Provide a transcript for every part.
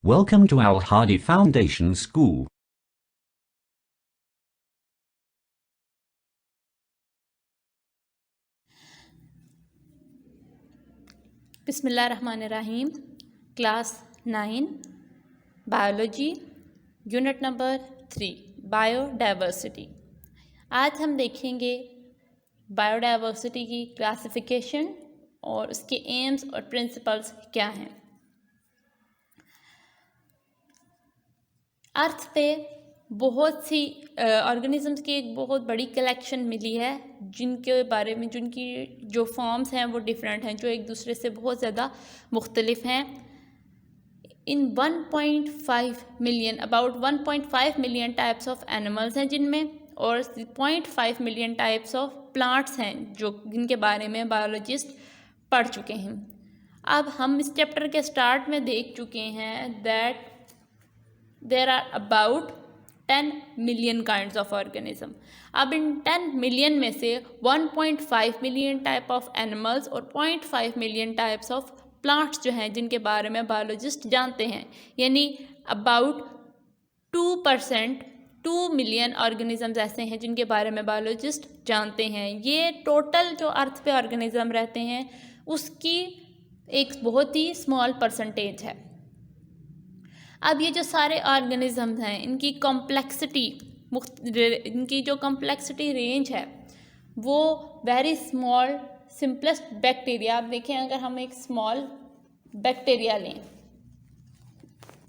Welcome to Al Hadi Foundation School. बिस्मिल्लाहिर्रहमानिर्रहीम। Class 9 biology unit number 3 biodiversity. आज हम देखेंगे बायोडाइवर्सिटी की क्लासिफिकेशन और उसके एम्स और प्रिंसिपल्स क्या हैं। अर्थ पे बहुत सी ऑर्गेनिजम्स की एक बहुत बड़ी कलेक्शन मिली है जिनके बारे में जिनकी जो फॉर्म्स हैं वो डिफरेंट हैं, जो एक दूसरे से बहुत ज़्यादा मुख्तलिफ हैं। इन 1.5 million about 1.5 million types of animals हैं जिनमें, और 0.5 मिलियन टाइप्स ऑफ प्लांट्स हैं जो जिनके बारे में बायोलॉजिस्ट पढ़ चुके हैं। अब हम इस चैप्टर के स्टार्ट में देख चुके हैं that there are about 10 million kinds of organism. अब इन 10 मिलियन में से 1.5 मिलियन टाइप ऑफ एनिमल्स और 0.5 मिलियन टाइप्स ऑफ प्लांट्स जो हैं जिनके बारे में बायोलॉजिस्ट जानते हैं, यानी अबाउट 2% 2 मिलियन ऑर्गेनिजम्स ऐसे हैं जिनके बारे में बायोलॉजिस्ट जानते हैं। ये टोटल जो अर्थ पे ऑर्गेनिज्म रहते हैं उसकी एक बहुत ही स्मॉल परसेंटेज है। अब ये जो सारे ऑर्गेनिजम्स हैं इनकी जो कॉम्प्लेक्सिटी रेंज है वो वेरी स्मॉल सिंपलेस्ट बैक्टीरिया। आप देखें, अगर हम एक स्मॉल बैक्टीरिया लें,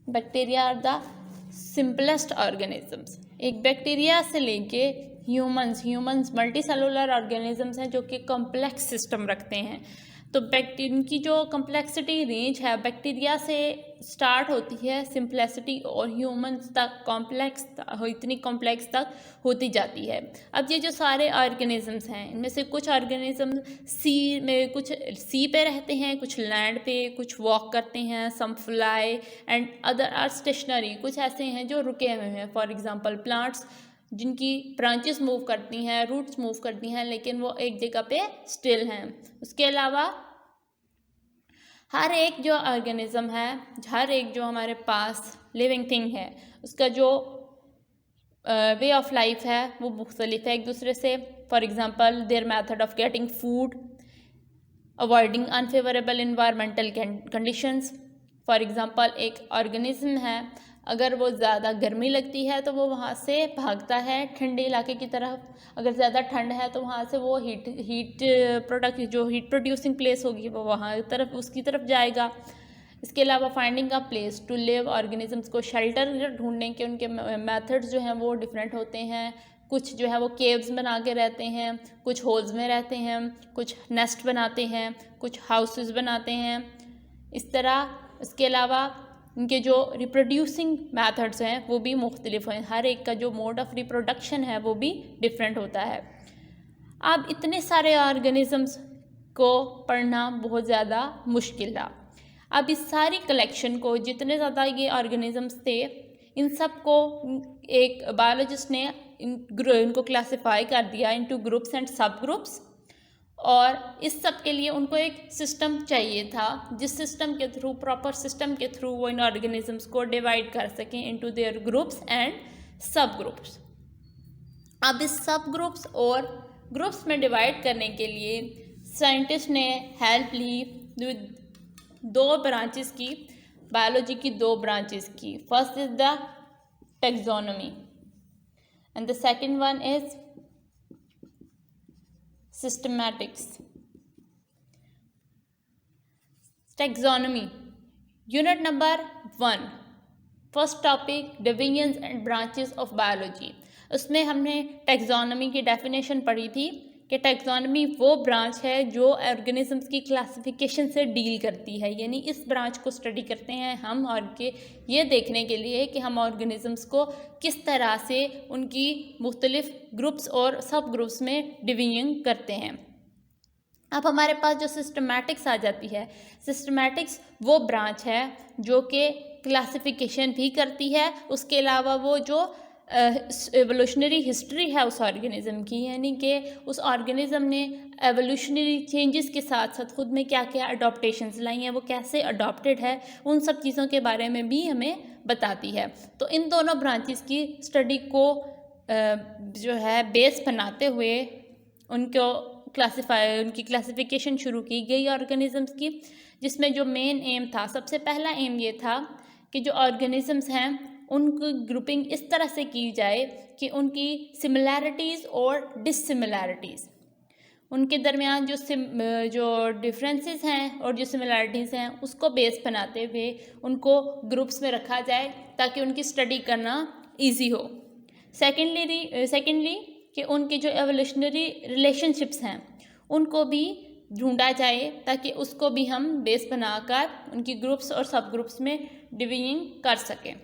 bacteria are the simplest organisms. एक बैक्टीरिया से लेके ह्यूमंस मल्टी सेलुलर ऑर्गेनिजम्स हैं जो कि कॉम्प्लेक्स सिस्टम रखते हैं। तो इनकी जो कॉम्प्लेक्सिटी रेंज है बैक्टीरिया से स्टार्ट होती है सिंपलिसिटी, और ह्यूमंस तक इतनी कॉम्प्लेक्स तक होती जाती है। अब ये जो सारे ऑर्गेनिजम्स हैं इनमें से कुछ ऑर्गेनिज्म कुछ सी पे रहते हैं, कुछ लैंड पे, कुछ वॉक करते हैं, some fly and other are stationary. कुछ ऐसे हैं जो रुके हुए हैं, फॉर एग्जांपल प्लांट्स जिनकी ब्रांचेस मूव करती हैं, रूट्स मूव करती हैं, लेकिन वो एक जगह पे स्टिल हैं। उसके अलावा हर एक जो ऑर्गेनिज्म है, हर एक जो हमारे पास लिविंग थिंग है, उसका जो वे ऑफ लाइफ है वो मुख्तलिफ है एक दूसरे से। For example their method of getting food, avoiding unfavourable environmental conditions. For example एक ऑर्गेनिज्म है, अगर वो ज़्यादा गर्मी लगती है तो वो वहाँ से भागता है ठंडे इलाके की तरफ। अगर ज़्यादा ठंड है तो वहाँ से वो हीट प्रोड्यूसिंग प्लेस होगी वो वहाँ उसकी तरफ जाएगा। इसके अलावा finding a place to live, organisms को शेल्टर ढूंढने के उनके मेथड्स जो हैं वो डिफरेंट होते हैं। कुछ जो है वो केव्स बना के रहते हैं, कुछ होल्स में रहते हैं, कुछ नेस्ट बनाते हैं, कुछ हाउसेस बनाते हैं, इस तरह। इसके अलावा इनके जो रिप्रोड्यूसिंग मेथड्स हैं वो भी मुख्तलिफ हैं, हर एक का जो मोड ऑफ रिप्रोडक्शन है वो भी डिफरेंट होता है। अब इतने सारे ऑर्गेनिजम्स को पढ़ना बहुत ज़्यादा मुश्किल था। अब इस सारी कलेक्शन को, जितने ज़्यादा ये ऑर्गेनिजम्स थे, इन सब को एक बायोलॉजिस्ट ने इनको क्लासिफाई कर दिया इनटू ग्रुप्स एंड सब ग्रुप्स, और इस सब के लिए उनको एक सिस्टम चाहिए था जिस सिस्टम के थ्रू, प्रॉपर सिस्टम के थ्रू वो इन ऑर्गेनिजम्स को डिवाइड कर सकें इनटू देयर ग्रुप्स एंड सब ग्रुप्स। अब इस सब ग्रुप्स और ग्रुप्स में डिवाइड करने के लिए साइंटिस्ट ने हेल्प ली दो ब्रांचेस की, बायोलॉजी की दो ब्रांचेस की। First is the taxonomy and the second one is systematics. Taxonomy, unit number 1, first topic divisions and branches of biology। उसमें हमने टैक्सोनॉमी की डेफिनेशन पढ़ी थी कि टैक्सोनॉमी वो ब्रांच है जो ऑर्गेनिजम्स की क्लासिफिकेशन से डील करती है, यानी इस ब्रांच को स्टडी करते हैं हम, और के ये देखने के लिए कि हम ऑर्गेनिजम्स को किस तरह से उनकी मुख्तलिफ ग्रुप्स और सब ग्रुप्स में डिवीजन करते हैं। अब हमारे पास जो सिस्टमैटिक्स आ जाती है, सिस्टमैटिक्स वो ब्रांच है जो कि क्लासिफिकेशन भी करती है, उसके अलावा वो जो एवोल्यूशनरी हिस्ट्री है उस ऑर्गेनिज़म की, यानी कि उस ऑर्गेनिज़म ने एवोल्यूशनरी चेंजेस के साथ साथ खुद में क्या क्या अडॉप्टेशंस लाई हैं, वो कैसे अडॉप्टेड है, उन सब चीज़ों के बारे में भी हमें बताती है। तो इन दोनों ब्रांचेस की स्टडी को जो है बेस बनाते हुए उनको उनकी क्लासिफिकेशन शुरू की गई ऑर्गेनिजम्स की, जिसमें जो मेन एम था, सबसे पहला एम ये था कि जो ऑर्गेनिजम्स हैं उनकी ग्रुपिंग इस तरह से की जाए कि उनकी सिमिलैरिटीज़ और डिससिमिलैरिटीज़, उनके दरमियान जो डिफरेंसेस हैं और जो सिमिलैरिटीज़ हैं उसको बेस बनाते हुए उनको ग्रुप्स में रखा जाए ताकि उनकी स्टडी करना इजी हो। सेकेंडली कि उनके जो एवोल्यूशनरी रिलेशनशिप्स हैं उनको भी ढूंढा जाए ताकि उसको भी हम बेस बनाकर उनकी ग्रुप्स और सब ग्रुप्स में डिवीजन कर सकें।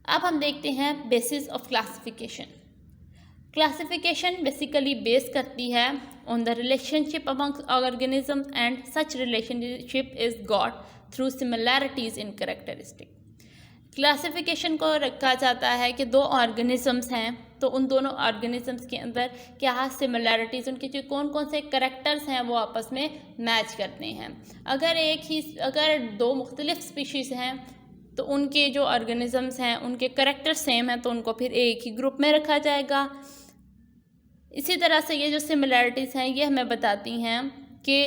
अब हम देखते हैं basis of classification. Classification basically base करती है on the relationship among organism and such relationship is got through similarities in characteristic. Classification को रखा जाता है कि दो ऑर्गेनिजम्स हैं तो उन दोनों ऑर्गेनिजम्स के अंदर क्या सिमिलैरिटीज़, उनके जो कौन कौन से करेक्टर्स हैं वो आपस में मैच करते हैं। अगर दो मुख्तलिफ स्पीशीज़ हैं तो उनके जो ऑर्गेनिजम्स हैं उनके करेक्टर सेम हैं तो उनको फिर एक ही ग्रुप में रखा जाएगा। इसी तरह से ये जो सिमिलैरिटीज़ हैं ये हमें बताती हैं कि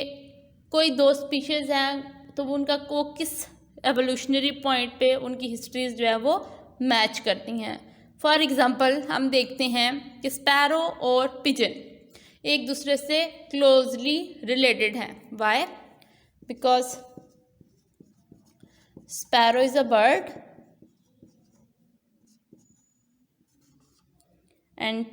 कोई दो स्पीशीज़ हैं तो उनका को किस एवोल्यूशनरी पॉइंट पे उनकी हिस्ट्रीज जो है वो मैच करती हैं। फॉर एग्ज़ाम्पल हम देखते हैं कि स्पैरो और पिजन एक दूसरे से क्लोजली रिलेटेड हैं। Why? Because sparrow is a bird and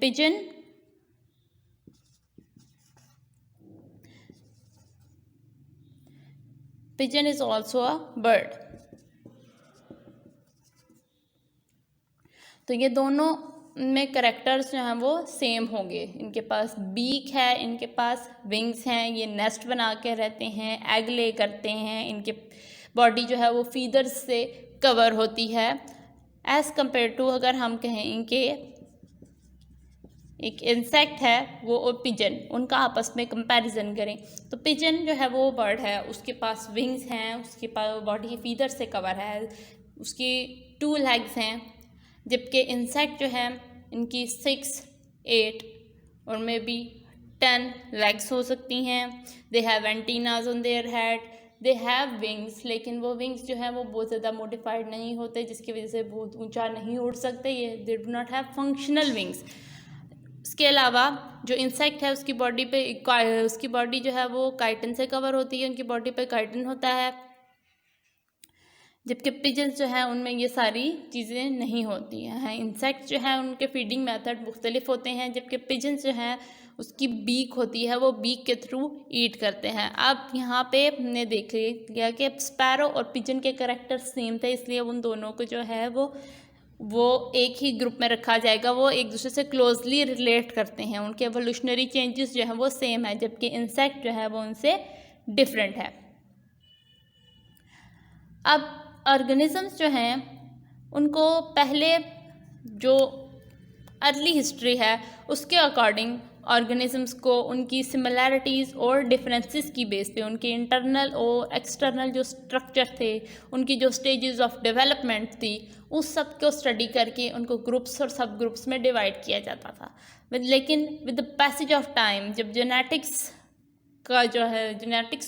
pigeon is also a bird। तो ये दोनों में करेक्टर्स जो हैं वो सेम होंगे। इनके पास बीक है, इनके पास विंग्स हैं, ये नेस्ट बना के रहते हैं, एग ले करते हैं, इनके बॉडी जो है वो फीदर्स से कवर होती है। एज़ कम्पेयर टू अगर हम कहें कि एक इंसेक्ट है वो और पिजन, उनका आपस में कंपैरिजन करें तो पिजन जो है वो बर्ड है, उसके पास विंग्स हैं, उसके पास बॉडी फीदर से कवर है, उसकी 2 लेग्स हैं, जबकि इंसेक्ट जो है इनकी 6, 8 और मे बी 10 लेग्स हो सकती हैं। They have antennas on their head, they have wings, लेकिन वो विंग्स जो है वो बहुत ज़्यादा मॉडिफाइड नहीं होते जिसकी वजह से बहुत ऊंचा नहीं उड़ सकते। ये they do not have functional wings. इसके अलावा जो इंसेक्ट है उसकी बॉडी जो है वो काइटन से कवर होती है, उनकी बॉडी पे काइटन होता है, जबकि पिजन्स जो है उनमें ये सारी चीज़ें नहीं होती हैं। इंसेक्ट जो है उनके फीडिंग मेथड मुख्तलिफ होते हैं, जबकि पिजन्स जो है उसकी बीक होती है, वो बीक के थ्रू ईट करते हैं। अब यहाँ पे हमने देख लिया कि स्पैरो और पिजन के करेक्टर सेम थे, इसलिए उन दोनों को जो है वो एक ही ग्रुप में रखा जाएगा। वो एक दूसरे से क्लोजली रिलेट करते हैं, उनके एवोल्यूशनरी चेंजेस जो हैं वो सेम है, जबकि इंसेक्ट जो है वो उनसे डिफरेंट है। अब ऑर्गेनिजम्स जो हैं उनको पहले जो अर्ली हिस्ट्री है उसके अकॉर्डिंग ऑर्गेनिजम्स को उनकी सिमिलैरिटीज़ और डिफरेंसेस की बेस पे उनके इंटरनल और एक्सटर्नल जो स्ट्रक्चर थे, उनकी जो स्टेजेस ऑफ डेवलपमेंट थी, उस सब को स्टडी करके उनको ग्रुप्स और सब ग्रुप्स में डिवाइड किया जाता था। लेकिन with the passage of time जब जेनेटिक्स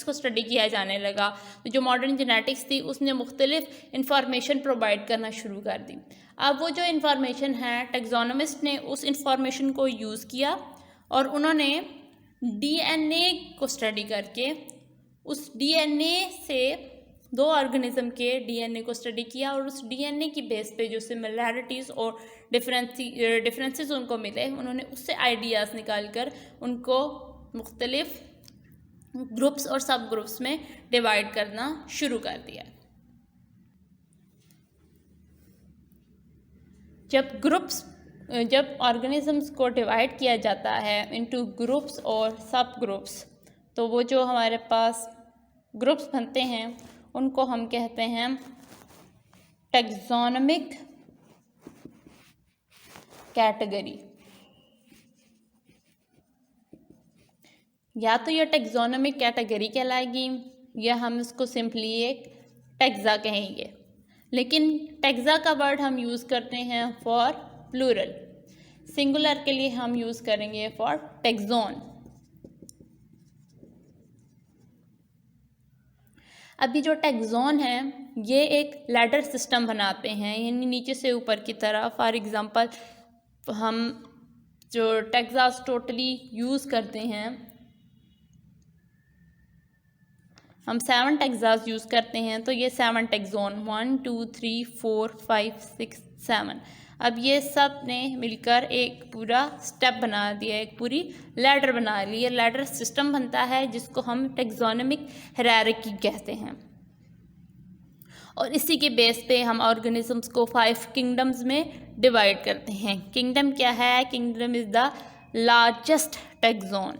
को स्टडी किया जाने लगा तो जो मॉडर्न जेनेटिक्स थी उसने मुख्तलिफ इंफॉर्मेशन प्रोवाइड करना शुरू कर दी। अब वो जो इंफॉर्मेशन है टैक्सोनॉमिस्ट ने उस इंफॉर्मेशन को यूज़ किया और उन्होंने डीएनए को स्टडी करके उस डीएनए से दो ऑर्गेनिज्म के डीएनए को स्टडी किया और उस डीएनए की बेस पे जो सिमिलैरिटीज़ और डिफरेंसेस उनको मिले, उन्होंने उससे आइडियाज़ निकाल कर उनको मुख्तलिफ ग्रुप्स और सब ग्रुप्स में डिवाइड करना शुरू कर दिया। जब ऑर्गेनिजम्स को डिवाइड किया जाता है इनटू ग्रुप्स और सब ग्रुप्स, तो वो जो हमारे पास ग्रुप्स बनते हैं उनको हम कहते हैं टैक्सोनॉमिक कैटेगरी। या तो ये टैक्सोनॉमिक कैटेगरी कहलाएगी या हम इसको सिंपली एक टैक्सा कहेंगे, लेकिन टैक्सा का वर्ड हम यूज़ करते हैं फॉर प्लूरल, सिंगुलर के लिए हम यूज़ करेंगे फॉर टैक्सोन। अभी जो टैक्सोन है ये एक लैडर सिस्टम बनाते हैं, यानी नीचे से ऊपर की तरफ। फॉर एग्ज़ाम्पल हम जो टैक्सास टोटली यूज़ करते हैं, हम 7 टैक्सास यूज़ करते हैं, तो ये 7 टैक्सोन 1 2 3 4 5 6 7, अब ये सब ने मिलकर एक पूरा स्टेप बना दिया, एक पूरी लैडर बना ली। ये लैडर सिस्टम बनता है जिसको हम टैक्सोनॉमिक हायरार्की कहते हैं, और इसी के बेस पे हम ऑर्गेनिजम्स को 5 किंगडम्स में डिवाइड करते हैं। किंगडम क्या है? Kingdom is the largest taxon.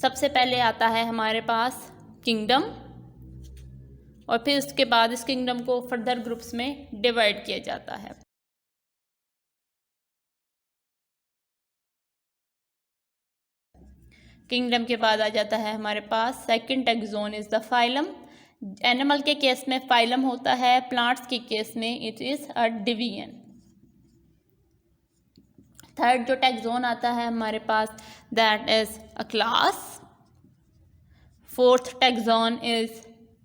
सबसे पहले आता है हमारे पास किंगडम, और फिर उसके बाद इस किंगडम को फर्दर ग्रुप्स में डिवाइड किया जाता है। किंगडम के बाद आ जाता है हमारे पास second taxon is the phylum. Animal के केस में फाइलम होता है, प्लांट्स के केस में it is a division. Third जो टैक्सोन आता है हमारे पास that is a class. Fourth taxon is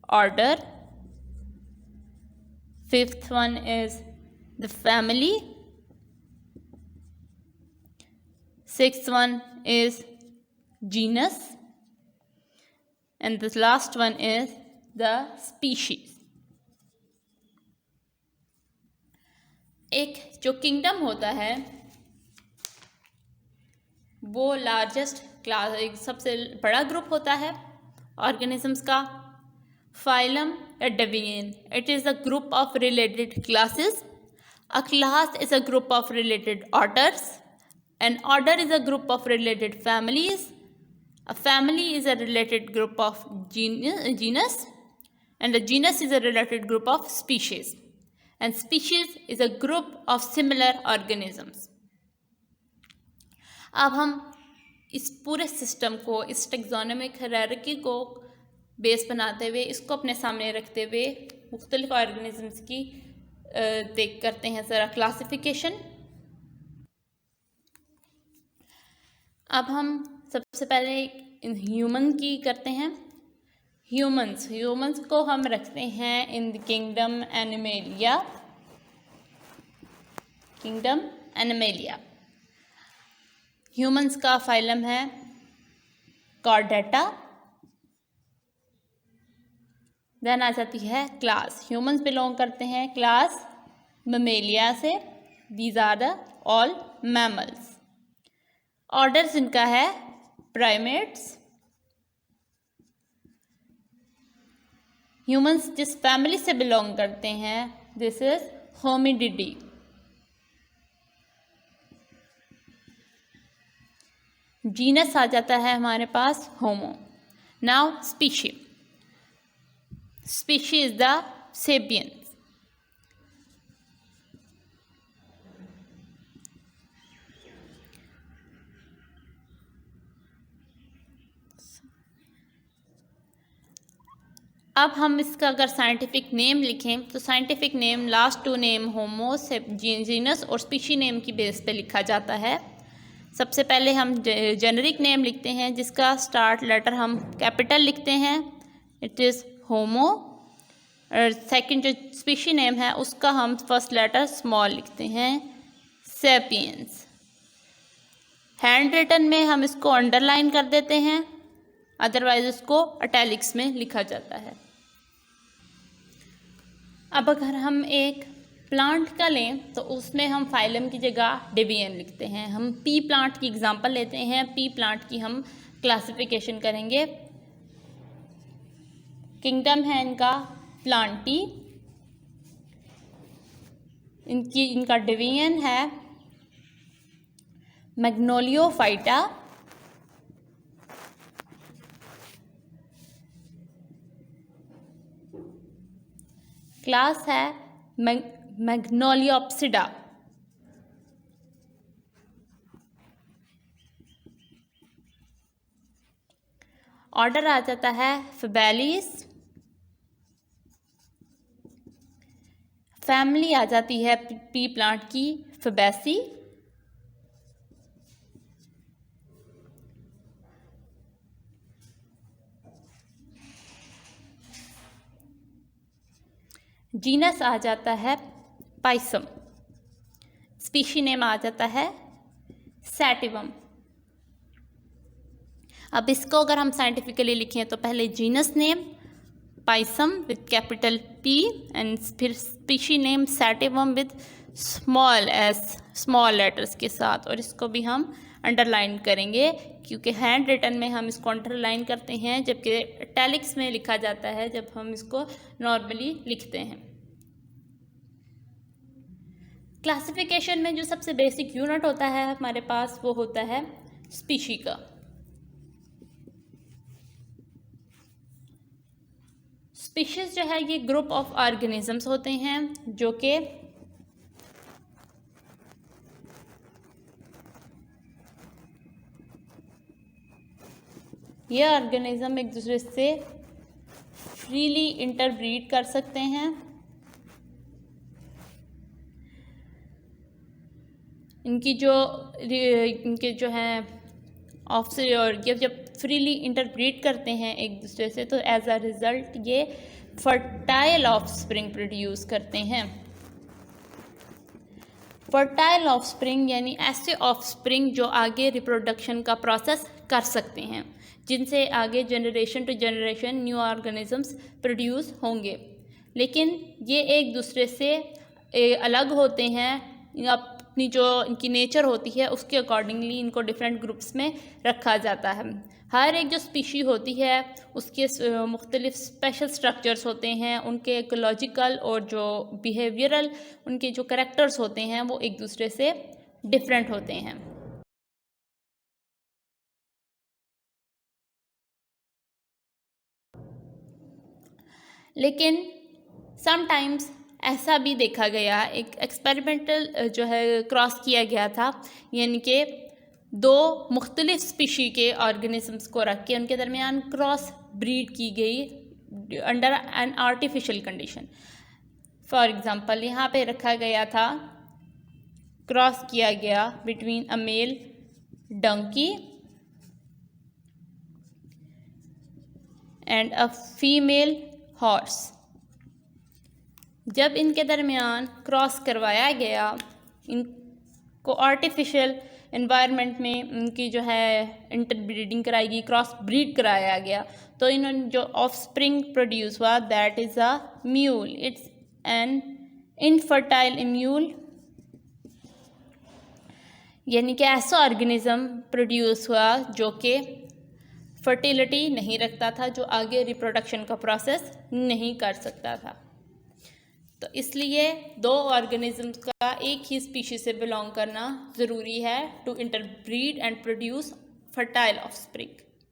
order. Fifth one is the family. Sixth one is genus, and the last one is the species. एक जो kingdom होता है वो लार्जेस्ट क्लास, एक सबसे बड़ा ग्रुप होता है ऑर्गेनिजम्स का। फाइलम या division, it is a group of related classes. A class is a group of related orders. An order is a group of related families. A family is a related group of genus, and a genus is a related group of species. And species is a group of similar organisms. अब हम इस पूरे system को, इस taxonomic hierarchy को base बनाते हुए, इसको अपने सामने रखते हुए मुख्तलिफ ऑर्गेनिजम्स की देख करते हैं ज़रा क्लासिफिकेशन। अब हम सबसे पहले ह्यूमन की करते हैं। ह्यूमंस को हम रखते हैं in the kingdom Animalia. Humans का फाइलम है कॉर्डेटा। देन आ जाती है क्लास। ह्यूमंस बिलोंग करते हैं क्लास ममेलिया से। These are the all mammals. Orders इनका है प्राइमेट्स। ह्यूमंस जिस फैमिली से बिलोंग करते हैं दिस इज होमिनिडी। जीनस आ जाता है हमारे पास Homo. Now species is the sapiens. अब हम इसका अगर साइंटिफिक नेम लिखें तो scientific name last two name होमो जीनस और स्पीशी नेम की बेस पे लिखा जाता है। सबसे पहले हम जेनरिक नेम लिखते हैं जिसका स्टार्ट लेटर हम कैपिटल लिखते हैं, इट इज़ होमो। और सेकंड जो स्पीशी नेम है उसका हम फर्स्ट लेटर स्मॉल लिखते हैं, सेपियंस। हैंड रिटन में हम इसको अंडरलाइन कर देते हैं, अदरवाइज इसको इटैलिक्स में लिखा जाता है। अब अगर हम एक प्लांट का लें तो उसमें हम फाइलम की जगह डिवीजन लिखते हैं। हम पी प्लांट की एग्जांपल लेते हैं। पी प्लांट की हम क्लासिफिकेशन करेंगे। किंगडम है इनका प्लांटी। इनका डिवीजन है मैग्नोलियोफाइटा। क्लास है मैग्नोलियोप्सिडा। ऑर्डर आ जाता है फैबेलिस, फैमिली आ जाती है पी प्लांट की फैबेसी, जीनस आ जाता है पाइसम, स्पीशी नेम आ जाता है सैटिवम। अब इसको अगर हम साइंटिफिकली लिखें तो पहले genus name Pisum with capital P and फिर species name sativum with small s, small letters के साथ, और इसको भी हम अंडरलाइन करेंगे क्योंकि हैंड रिटन में हम इसको अंडरलाइन करते हैं जबकि इटैलिक्स में लिखा जाता है जब हम इसको नॉर्मली लिखते हैं। क्लासिफिकेशन में जो सबसे बेसिक यूनिट होता है हमारे पास वो होता है स्पीशी का। स्पीशीज जो है ये ग्रुप ऑफ ऑर्गेनिजम्स होते हैं जो कि ये ऑर्गेनिज्म एक दूसरे से फ्रीली इंटरब्रीड कर सकते हैं। इनके जो हैं ऑफस्प्रिंग और ये जब फ्रीली इंटरब्रीड करते हैं एक दूसरे से तो एज अ रिज़ल्ट ये फर्टाइल ऑफस्प्रिंग प्रोड्यूस करते हैं। फर्टाइल ऑफस्प्रिंग यानी ऐसे ऑफस्प्रिंग जो आगे रिप्रोडक्शन का प्रोसेस कर सकते हैं, जिनसे आगे generation to generation new organisms produce होंगे, लेकिन ये एक दूसरे से अलग होते हैं। अपनी जो इनकी नेचर होती है उसके अकॉर्डिंगली इनको डिफरेंट ग्रुप्स में रखा जाता है। हर एक जो स्पीशी होती है उसके मुख्तलिफ स्पेशल स्ट्रक्चर्स होते हैं, उनके इकोलॉजिकल और जो बिहेवियरल उनके जो करेक्टर्स होते हैं वो एक दूसरे से डिफरेंट होते हैं। लेकिन समटाइम्स ऐसा भी देखा गया, एक एक्सपेरिमेंटल जो है क्रॉस किया गया था, यानी कि दो मुख्तलिफ स्पीशी के ऑर्गेनिजम्स को रख के उनके दरमियान क्रॉस ब्रीड की गई under an artificial condition. For example यहाँ पे रखा गया था, क्रॉस किया गया between a male donkey and a female horse. जब इनके दरमियान क्रॉस करवाया गया, इनको आर्टिफिशियल एनवायरनमेंट में उनकी जो है इंटरब्रीडिंग कराई गई, क्रॉस ब्रीड कराया गया, तो इन्होंने जो ऑफस्प्रिंग प्रोड्यूस हुआ that is a mule, it's an infertile mule, यानी कि ऐसा ऑर्गेनिज्म प्रोड्यूस हुआ जो कि फर्टिलिटी नहीं रखता था, जो आगे रिप्रोडक्शन का प्रोसेस नहीं कर सकता था। तो इसलिए दो ऑर्गेनिजम्स का एक ही स्पीशीज से बिलोंग करना ज़रूरी है to interbreed and produce fertile offspring.